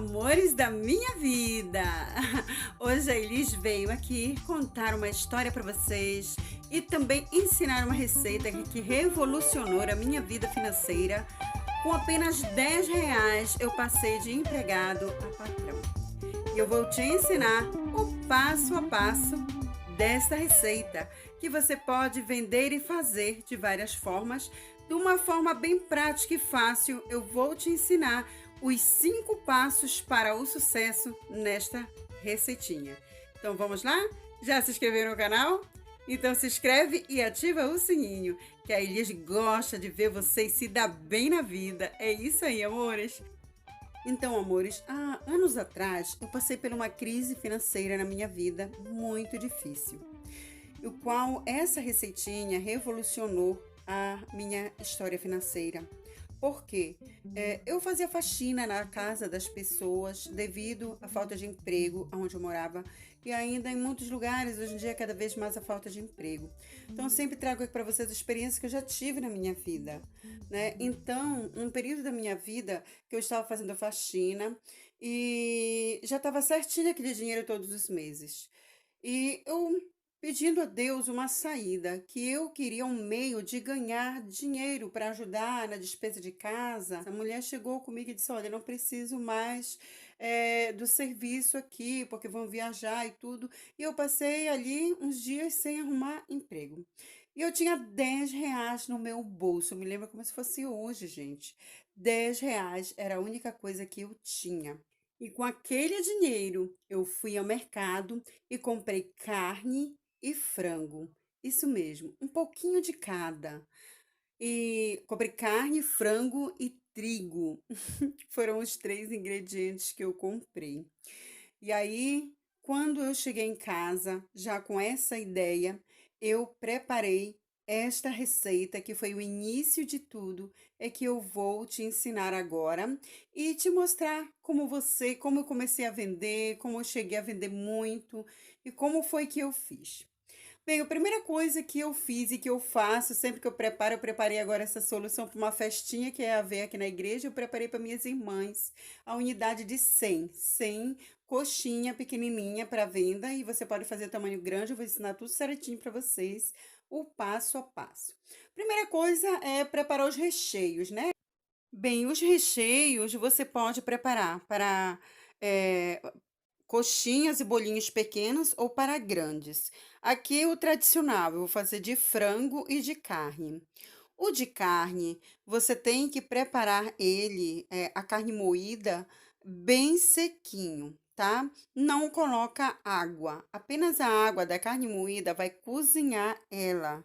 Amores da minha vida! Hoje a Elis veio aqui contar uma história para vocês e também ensinar uma receita que revolucionou a minha vida financeira. Com apenas R$ 10 eu passei de empregado a patrão. E eu vou te ensinar o passo a passo desta receita, que você pode vender e fazer de várias formas. De uma forma bem prática e fácil, eu vou te ensinar os 5 passos para o sucesso nesta receitinha. Então vamos lá? Já se inscreveu no canal? Então se inscreve e ativa o sininho, que a Elias gosta de ver vocês se dar bem na vida. É isso aí, amores! Então, amores, há anos atrás eu passei por uma crise financeira na minha vida muito difícil, o qual essa receitinha revolucionou a minha história financeira. Por quê? Eu fazia faxina na casa das pessoas devido à falta de emprego onde eu morava e ainda em muitos lugares, hoje em dia, cada vez mais a falta de emprego. Então, eu sempre trago aqui para vocês a experiência que eu já tive na minha vida, né? Então, um período da minha vida que eu estava fazendo faxina e já estava certinho aquele dinheiro todos os meses. E eu pedindo a Deus uma saída, que eu queria um meio de ganhar dinheiro para ajudar na despesa de casa. A mulher chegou comigo e disse: Olha, eu não preciso mais do serviço aqui, porque vão viajar e tudo. E eu passei ali uns dias sem arrumar emprego. E eu tinha R$ 10 no meu bolso. Eu me lembro como se fosse hoje, gente. R$ 10 era a única coisa que eu tinha. E com aquele dinheiro, eu fui ao mercado e comprei carne e frango. Isso mesmo, um pouquinho de cada. E comprei carne, frango e trigo. Foram os 3 ingredientes que eu comprei. E aí, quando eu cheguei em casa, já com essa ideia, eu preparei esta receita, que foi o início de tudo, é que eu vou te ensinar agora e te mostrar como eu comecei a vender, como eu cheguei a vender muito e como foi que eu fiz. Bem, a primeira coisa que eu fiz e que eu faço sempre que eu preparo, eu preparei agora essa solução para uma festinha que é haver aqui na igreja, eu preparei para minhas irmãs a unidade de 100 coxinha pequenininha para venda e você pode fazer tamanho grande, eu vou ensinar tudo certinho para vocês, o passo a passo. Primeira coisa é preparar os recheios, né? Bem, os recheios você pode preparar para eh, coxinhas e bolinhos pequenos ou para grandes. Aqui o tradicional, eu vou fazer de frango e de carne. O de carne, você tem que preparar ele, a carne moída, bem sequinho, tá? Não coloca água, apenas a água da carne moída vai cozinhar ela.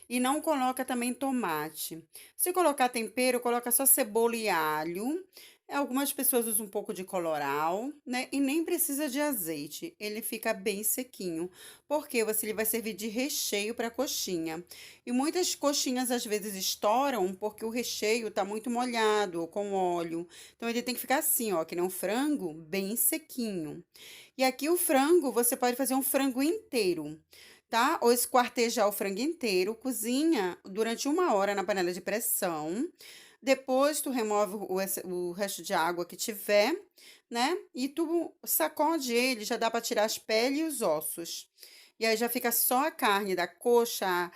E não coloca também tomate. Se colocar tempero, coloca só cebola e alho. Algumas pessoas usam um pouco de colorau, né? E nem precisa de azeite, ele fica bem sequinho, porque ele vai servir de recheio para coxinha. E muitas coxinhas às vezes estouram porque o recheio tá muito molhado ou com óleo. Então ele tem que ficar assim, ó, que nem um frango, bem sequinho. E aqui o frango, você pode fazer um frango inteiro, tá? Ou esquartejar o frango inteiro, cozinha durante 1 hora na panela de pressão. Depois tu remove o resto de água que tiver, né? E tu sacode ele, já dá para tirar as peles e os ossos. E aí já fica só a carne da coxa,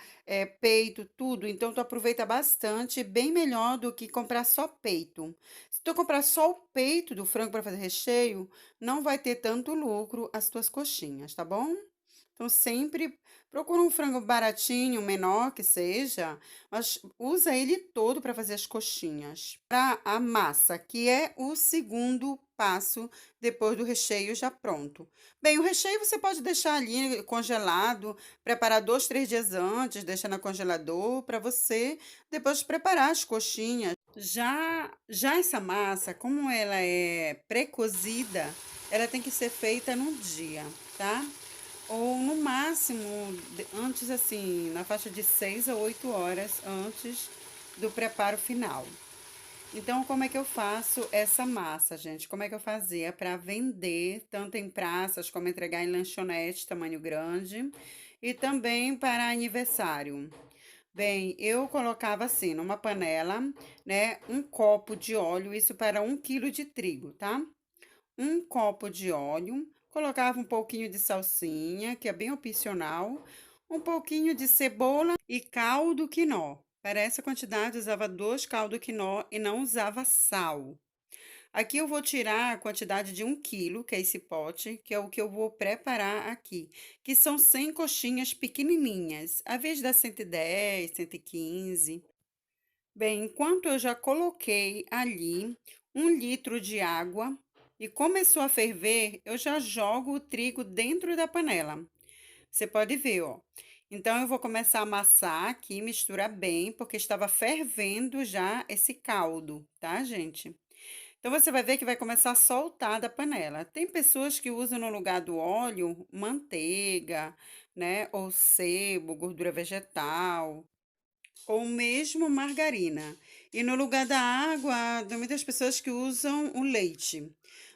peito, tudo. Então tu aproveita bastante, bem melhor do que comprar só peito. Se tu comprar só o peito do frango para fazer recheio, não vai ter tanto lucro as tuas coxinhas, tá bom? Então sempre procura um frango baratinho, menor que seja, mas usa ele todo para fazer as coxinhas. Para a massa, que é o segundo passo depois do recheio já pronto. Bem, o recheio você pode deixar ali congelado, preparar 2, 3 dias antes, deixar no congelador para você depois preparar as coxinhas. Já essa massa, como ela é pré-cozida, ela tem que ser feita no dia, tá? Ou no máximo, antes assim, na faixa de 6 a 8 horas antes do preparo final. Então, como é que eu faço essa massa, gente? Como é que eu fazia para vender, tanto em praças como entregar em lanchonete, tamanho grande, e também para aniversário? Bem, eu colocava assim, numa panela, né, um copo de óleo, isso para 1 quilo de trigo, tá? um copo de óleo, colocava um pouquinho de salsinha, que é bem opcional, um pouquinho de cebola e caldo quinó. Para essa quantidade, usava 2 caldo quinó e não usava sal. Aqui eu vou tirar a quantidade de 1 quilo, que é esse pote, que é o que eu vou preparar aqui, que são 100 coxinhas pequenininhas, às vezes dá 110, 115. Bem, enquanto eu já coloquei ali 1 litro de água e começou a ferver, eu já jogo o trigo dentro da panela. Você pode ver, ó. Então, eu vou começar a amassar aqui, misturar bem, porque estava fervendo já esse caldo, tá, gente? Então, você vai ver que vai começar a soltar da panela. Tem pessoas que usam no lugar do óleo manteiga, né? Ou sebo, gordura vegetal ou mesmo margarina. E no lugar da água, tem muitas pessoas que usam o leite.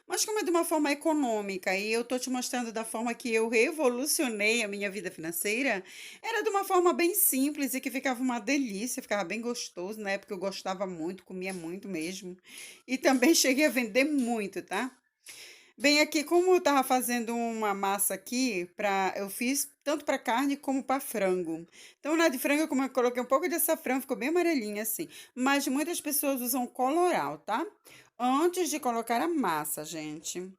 Mas como é de uma forma econômica e eu tô te mostrando da forma que eu revolucionei a minha vida financeira, era de uma forma bem simples e que ficava uma delícia, ficava bem gostoso. Na época eu gostava muito, comia muito mesmo. E também cheguei a vender muito, tá? Bem, aqui, como eu estava fazendo uma massa aqui, eu fiz tanto para carne como para frango. Então, na de frango, como eu coloquei um pouco de açafrão, ficou bem amarelinha assim. Mas muitas pessoas usam coloral, tá? Antes de colocar a massa, gente.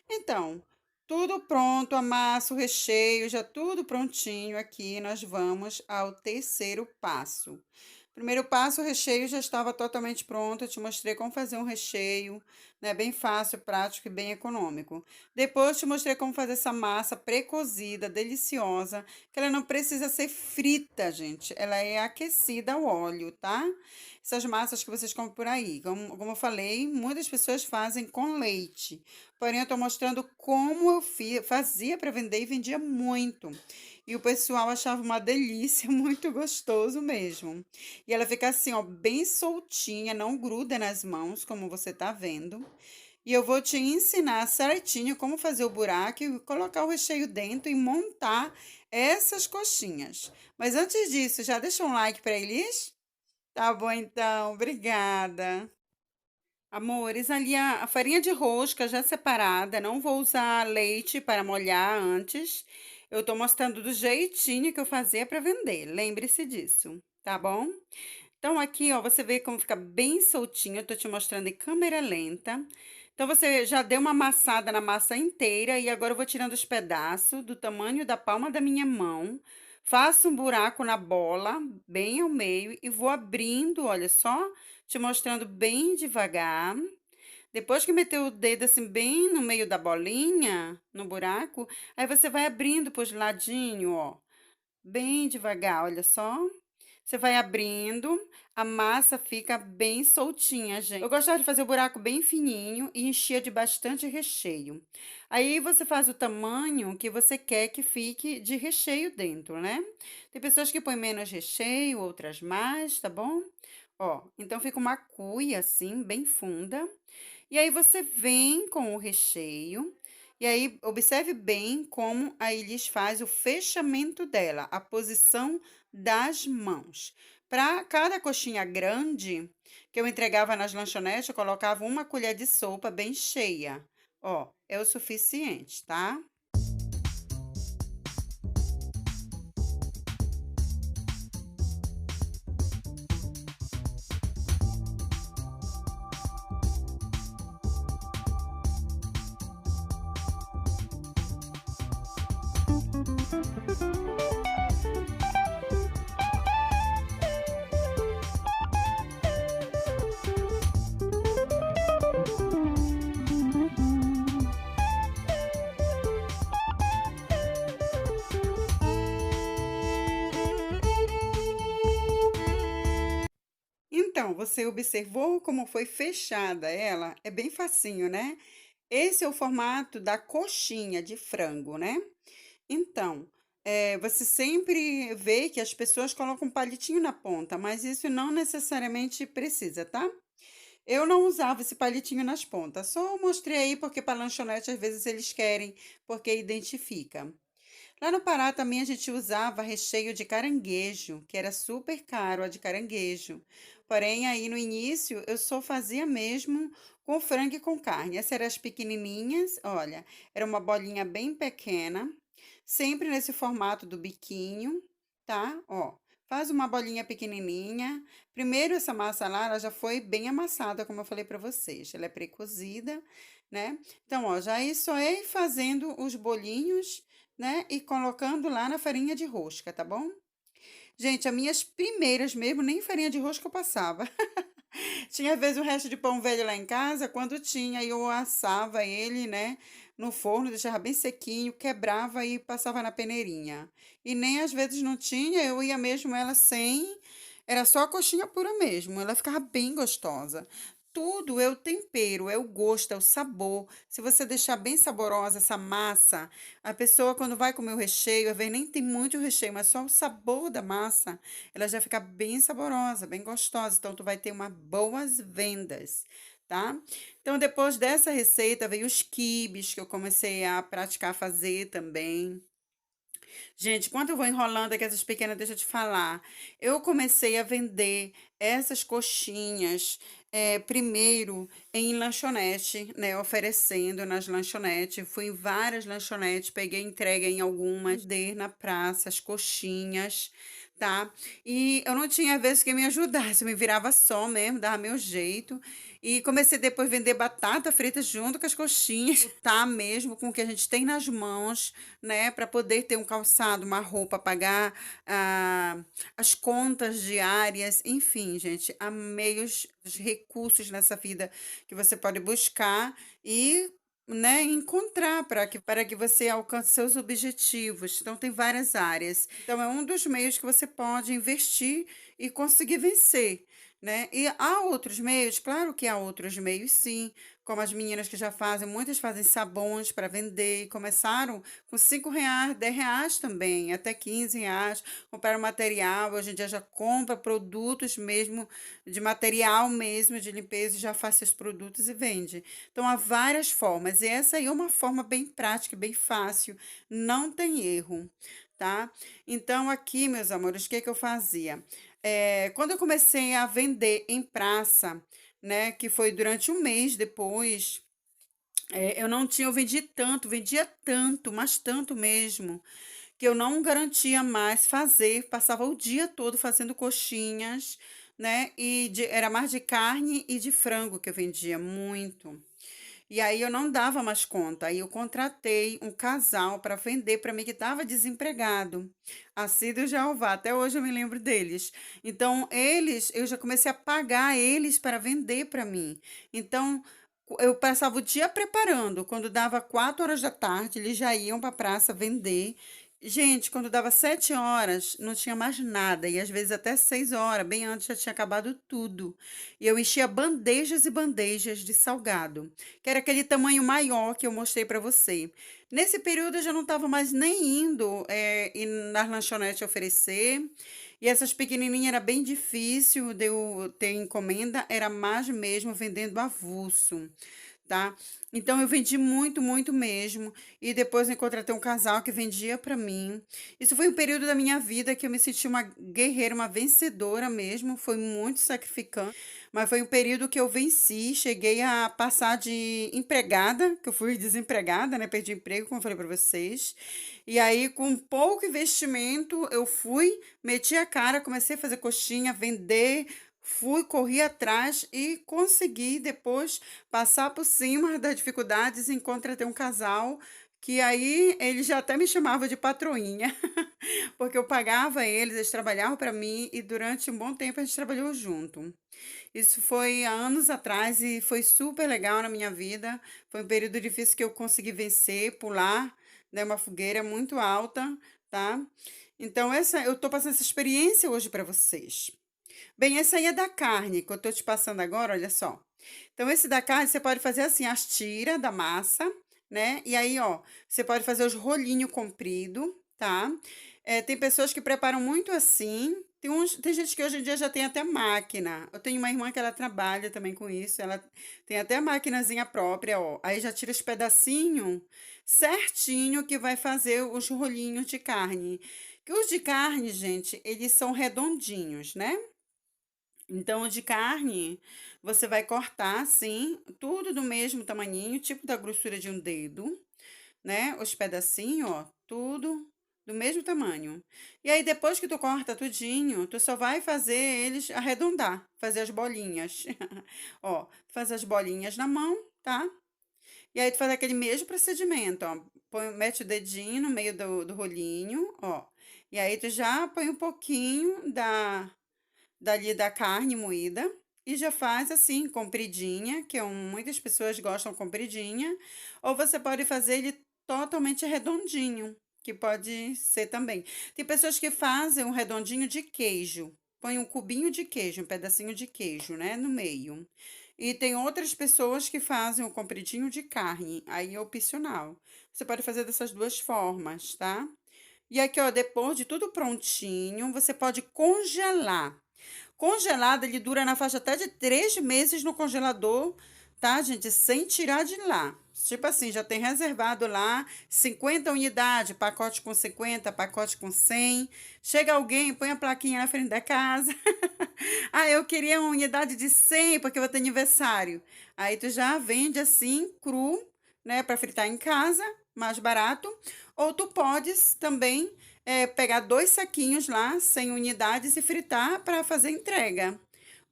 Então, tudo pronto, a massa, o recheio, já tudo prontinho aqui. Nós vamos ao terceiro passo. Primeiro passo, o recheio já estava totalmente pronto. Eu te mostrei como fazer um recheio, né? Bem fácil, prático e bem econômico. Depois te mostrei como fazer essa massa pré-cozida, deliciosa, que ela não precisa ser frita, gente. Ela é aquecida ao óleo, tá? Essas massas que vocês compram por aí. Como eu falei, muitas pessoas fazem com leite. Porém, eu estou mostrando como eu fazia para vender e vendia muito. E o pessoal achava uma delícia, muito gostoso mesmo. E ela fica assim, ó, bem soltinha, não gruda nas mãos, como você tá vendo. E eu vou te ensinar certinho como fazer o buraco e colocar o recheio dentro e montar essas coxinhas. Mas antes disso, já deixa um like para eles? Tá bom, então. Obrigada. Amores, ali a farinha de rosca já separada, não vou usar leite para molhar antes. Eu tô mostrando do jeitinho que eu fazia para vender. Lembre-se disso, tá bom? Então, aqui, ó, você vê como fica bem soltinho. Eu tô te mostrando em câmera lenta. Então, você já deu uma amassada na massa inteira e agora eu vou tirando os pedaços do tamanho da palma da minha mão. Faço um buraco na bola, bem ao meio, e vou abrindo, olha só, te mostrando bem devagar. Depois que meter o dedo assim bem no meio da bolinha, no buraco, aí você vai abrindo pros ladinhos, ó. Bem devagar, olha só. Você vai abrindo, a massa fica bem soltinha, gente. Eu gostava de fazer o buraco bem fininho e enchia de bastante recheio. Aí você faz o tamanho que você quer que fique de recheio dentro, né? Tem pessoas que põem menos recheio, outras mais, tá bom? Ó, então fica uma cuia assim, bem funda. E aí você vem com o recheio. E aí, observe bem como a Elis faz o fechamento dela, a posição das mãos. Para cada coxinha grande que eu entregava nas lanchonetes, eu colocava 1 colher de sopa bem cheia. Ó, é o suficiente, tá? Então, você observou como foi fechada ela? É bem facinho, né? Esse é o formato da coxinha de frango, né? Então, você sempre vê que as pessoas colocam um palitinho na ponta, mas isso não necessariamente precisa, tá? Eu não usava esse palitinho nas pontas, só mostrei aí porque para lanchonete às vezes eles querem, porque identifica. Lá no Pará também a gente usava recheio de caranguejo, que era super caro a de caranguejo. Porém, aí no início eu só fazia mesmo com frango e com carne. Essas eram as pequenininhas, olha, era uma bolinha bem pequena, sempre nesse formato do biquinho, tá? Ó, faz uma bolinha pequenininha. Primeiro essa massa lá, ela já foi bem amassada, como eu falei para vocês. Ela é pré-cozida, né? Então, ó, já é só ir fazendo os bolinhos, né? E colocando lá na farinha de rosca, tá bom? Gente, as minhas primeiras mesmo, nem farinha de rosca eu passava. Tinha às vezes o resto de pão velho lá em casa, quando tinha, eu assava ele, né, no forno, deixava bem sequinho, quebrava e passava na peneirinha. E nem às vezes não tinha, eu ia mesmo ela sem, era só a coxinha pura mesmo, ela ficava bem gostosa. Tudo é o tempero, é o gosto, é o sabor. Se você deixar bem saborosa essa massa, a pessoa quando vai comer o recheio, às vezes nem tem muito recheio, mas só o sabor da massa, ela já fica bem saborosa, bem gostosa. Então, tu vai ter uma boas vendas, tá? Então, depois dessa receita, veio os quibes, que eu comecei a praticar fazer também. Gente, quando eu vou enrolando aqui essas pequenas, deixa eu te falar. Eu comecei a vender essas coxinhas, primeiro em lanchonete, né? Oferecendo nas lanchonetes. Fui em várias lanchonetes, peguei entrega em algumas, vender na praça as coxinhas, tá? E eu não tinha, às vezes, quem me ajudasse, eu me virava só mesmo, dava meu jeito. E comecei depois a vender batata frita junto com as coxinhas, tá mesmo com o que a gente tem nas mãos, né, para poder ter um calçado, uma roupa, pagar as contas diárias, enfim, gente, há meios, os recursos nessa vida que você pode buscar e, né, encontrar para que você alcance seus objetivos. Então, tem várias áreas. Então, é um dos meios que você pode investir e conseguir vencer. Né? E há outros meios, claro que há outros meios, sim, como as meninas que já fazem, muitas fazem sabões para vender, e começaram com R$ 5, R$ 10 também, até R$ 15. Compraram material, hoje em dia já compra produtos mesmo, de material mesmo, de limpeza, e já faz seus produtos e vende. Então, há várias formas, e essa aí é uma forma bem prática, bem fácil, não tem erro, tá? Então, aqui, meus amores, o que que eu fazia? Quando eu comecei a vender em praça, né, que foi durante um mês depois, eu não tinha, eu vendi tanto, vendia tanto, mas tanto mesmo, que eu não garantia mais fazer, passava o dia todo fazendo coxinhas, né, era mais de carne e de frango que eu vendia muito. E aí eu não dava mais conta. Aí eu contratei um casal para vender para mim que estava desempregado. Assíduo Jeová, até hoje eu me lembro deles. Então, eu já comecei a pagar eles para vender para mim. Então, eu passava o dia preparando. Quando dava 4 horas da tarde, eles já iam para a praça vender. Gente, quando dava 7 horas, não tinha mais nada. E às vezes até 6 horas, bem antes já tinha acabado tudo. E eu enchia bandejas e bandejas de salgado, que era aquele tamanho maior que eu mostrei para você. Nesse período eu já não estava mais nem indo ir nas lanchonetes oferecer. E essas pequenininhas era bem difícil de eu ter encomenda, era mais mesmo vendendo avulso, tá? Então eu vendi muito, muito mesmo. E depois eu contratei um casal que vendia para mim. Isso foi um período da minha vida que eu me senti uma guerreira, uma vencedora mesmo. Foi muito sacrificante, mas foi um período que eu venci. Cheguei a passar de empregada, que eu fui desempregada, né? Perdi emprego, como eu falei para vocês. E aí, com pouco investimento, eu fui, meti a cara, comecei a fazer coxinha, vender. Fui, corri atrás e consegui depois passar por cima das dificuldades e contratei um casal que aí ele já até me chamava de patroinha, porque eu pagava eles, eles trabalhavam para mim e durante um bom tempo a gente trabalhou junto. Isso foi há anos atrás e foi super legal na minha vida. Foi um período difícil que eu consegui vencer, pular, né, uma fogueira muito alta, tá? Então eu tô passando essa experiência hoje para vocês. Bem, essa aí é da carne que eu tô te passando agora, olha só. Então, esse da carne você pode fazer assim, as tiras da massa, né? E aí, ó, você pode fazer os rolinhos comprido, tá? Tem pessoas que preparam muito assim. Tem gente que hoje em dia já tem até máquina. Eu tenho uma irmã que ela trabalha também com isso. Ela tem até a maquinazinha própria, ó. Aí já tira os pedacinhos certinho que vai fazer os rolinhos de carne. Que os de carne, gente, eles são redondinhos, né? Então, o de carne, você vai cortar assim, tudo do mesmo tamaninho, tipo da grossura de um dedo, né? Os pedacinhos, ó, tudo do mesmo tamanho. E aí, depois que tu corta tudinho, tu só vai fazer eles arredondar, fazer as bolinhas. Ó, faz as bolinhas na mão, tá? E aí, tu faz aquele mesmo procedimento, ó. Mete o dedinho no meio do rolinho, ó. E aí, tu já põe um pouquinho dali da carne moída e já faz assim, compridinha, que muitas pessoas gostam compridinha, ou você pode fazer ele totalmente redondinho, que pode ser também. Tem pessoas que fazem um redondinho de queijo, põe um cubinho de queijo, um pedacinho de queijo, né, no meio. E tem outras pessoas que fazem um compridinho de carne, aí é opcional. Você pode fazer dessas duas formas, tá? E aqui, ó, depois de tudo prontinho, você pode congelar. Congelado, ele dura na faixa até de 3 meses no congelador, tá, gente? Sem tirar de lá. Tipo assim, já tem reservado lá 50 unidades, pacote com 50, pacote com 100. Chega alguém, põe a plaquinha na frente da casa. Ah, eu queria uma unidade de 100 porque eu vou ter aniversário. Aí tu já vende assim, cru, né, para fritar em casa, mais barato. Ou tu podes também pegar 2 saquinhos lá, 100 unidades e fritar para fazer entrega.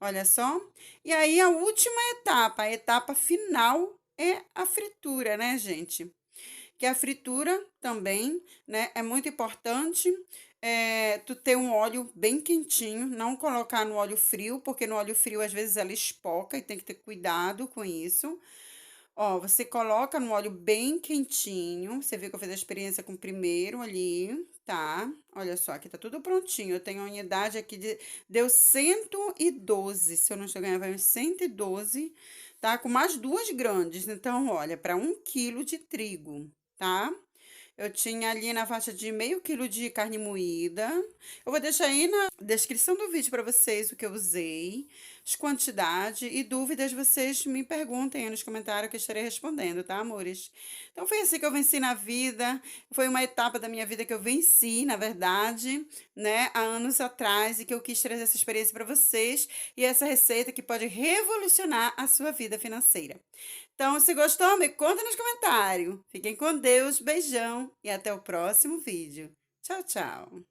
Olha só. E aí a última etapa, a etapa final é a fritura, né, gente? Que a fritura também, né, é muito importante. Tu ter um óleo bem quentinho, não colocar no óleo frio, porque no óleo frio às vezes ela espoca e tem que ter cuidado com isso. Ó, você coloca no óleo bem quentinho. Você viu que eu fiz a experiência com o primeiro ali, tá? Olha só, aqui tá tudo prontinho. Eu tenho a unidade aqui deu 112, se eu não estou ganhando, vai uns 112, tá? Com mais duas grandes. Então, olha, para 1 quilo de trigo, tá? Eu tinha ali na faixa de meio quilo de carne moída. Eu vou deixar aí na descrição do vídeo para vocês o que eu usei, as quantidades e dúvidas vocês me perguntem aí nos comentários que eu estarei respondendo, tá, amores? Então foi assim que eu venci na vida. Foi uma etapa da minha vida que eu venci, na verdade, né, há anos atrás e que eu quis trazer essa experiência para vocês e essa receita que pode revolucionar a sua vida financeira. Então, se gostou, me conta nos comentários. Fiquem com Deus, beijão e até o próximo vídeo. Tchau, tchau.